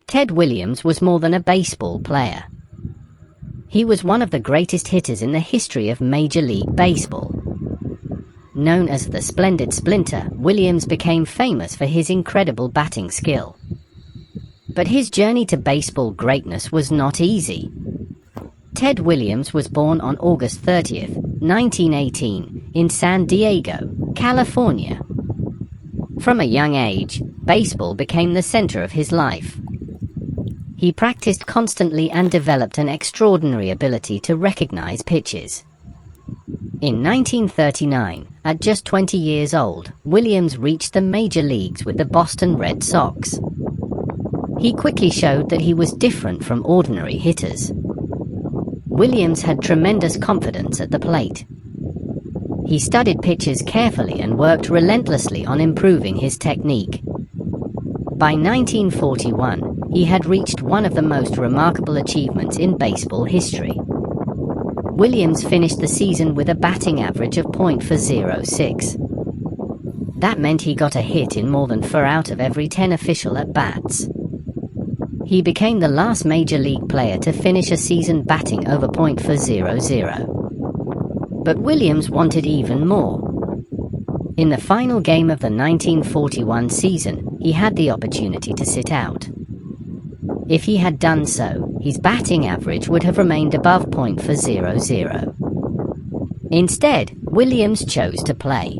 Ted Williams was more than a baseball player. He was one of the greatest hitters in the history of Major League Baseball. Known as the Splendid Splinter, Williams became famous for his incredible batting skill. But his journey to baseball greatness was not easy. Ted Williams was born on August 30th, 1918, in San Diego, California. From a young age, baseball became the center of his life. He practiced constantly and developed an extraordinary ability to recognize pitches. In 1939, at just 20 years old, Williams reached the major leagues with the Boston Red Sox. He quickly showed that he was different from ordinary hitters. Williams had tremendous confidence at the plate. He studied pitches carefully and worked relentlessly on improving his technique. By 1941, he had reached one of the most remarkable achievements in baseball history. Williams finished the season with a batting average of .406. That meant he got a hit in more than 4 out of every 10 official at-bats. He became the last major league player to finish a season batting over .400. But Williams wanted even more. In the final game of the 1941 season, he had the opportunity to sit out. If he had done so, his batting average would have remained above .400. Instead, Williams chose to play.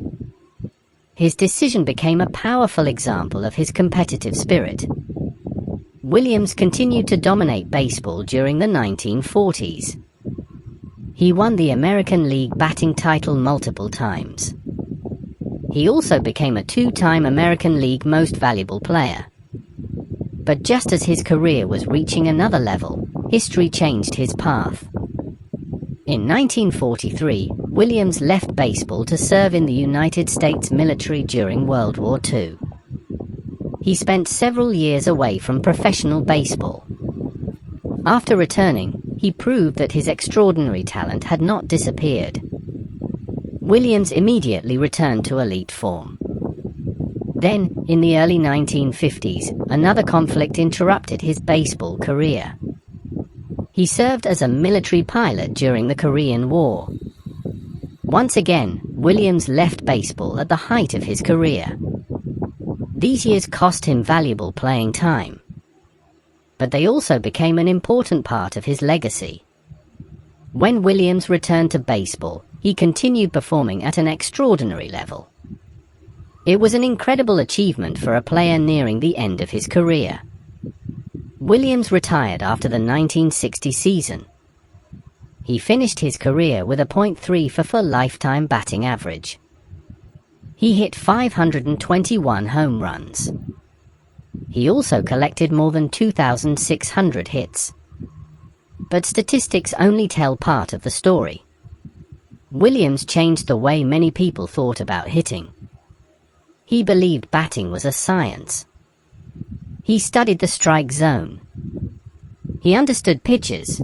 His decision became a powerful example of his competitive spirit. Williams continued to dominate baseball during the 1940s. He won the American League batting title multiple times. He also became a 2-time American League Most Valuable Player. But just as his career was reaching another level, history changed his path. In 1943, Williams left baseball to serve in the United States military during World War II. He spent several years away from professional baseball. After returning, he proved that his extraordinary talent had not disappeared. Williams immediately returned to elite form. Then, in the early 1950s, another conflict interrupted his baseball career. He served as a military pilot during the Korean War. Once again, Williams left baseball at the height of his career. These years cost him valuable playing time. But they also became an important part of his legacy. When Williams returned to baseball, he continued performing at an extraordinary level. It was an incredible achievement for a player nearing the end of his career. Williams retired after the 1960 season. He finished his career with a .344 lifetime batting average. He hit 521 home runs. He also collected more than 2,600 hits. But statistics only tell part of the story. Williams changed the way many people thought about hitting. He believed batting was a science. He studied the strike zone. He understood pitches.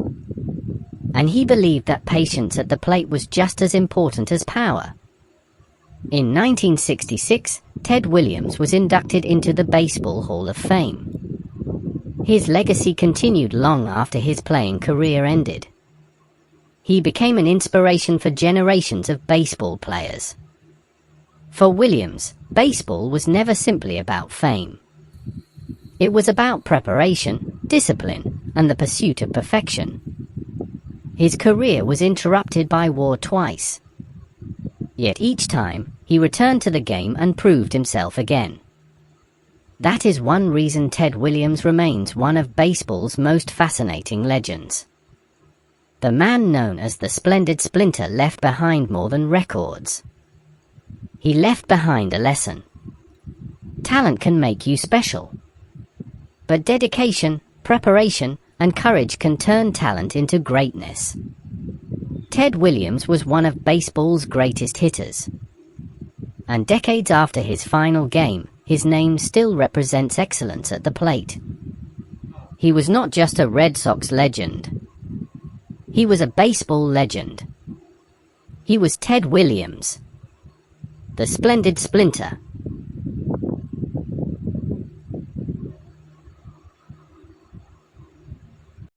And he believed that patience at the plate was just as important as power. In 1966, Ted Williams was inducted into the Baseball Hall of Fame. His legacy continued long after his playing career ended. He became an inspiration for generations of baseball players. For Williams, baseball was never simply about fame. It was about preparation, discipline, and the pursuit of perfection. His career was interrupted by war twice. Yet each time, he returned to the game and proved himself again. That is one reason Ted Williams remains one of baseball's most fascinating legends. The man known as the Splendid Splinter left behind more than records. He left behind a lesson. Talent can make you special. But dedication, preparation, and courage can turn talent into greatness. Ted Williams was one of baseball's greatest hitters. And decades after his final game, his name still represents excellence at the plate. He was not just a Red Sox legend. He was a baseball legend. He was Ted Williams, the Splendid Splinter.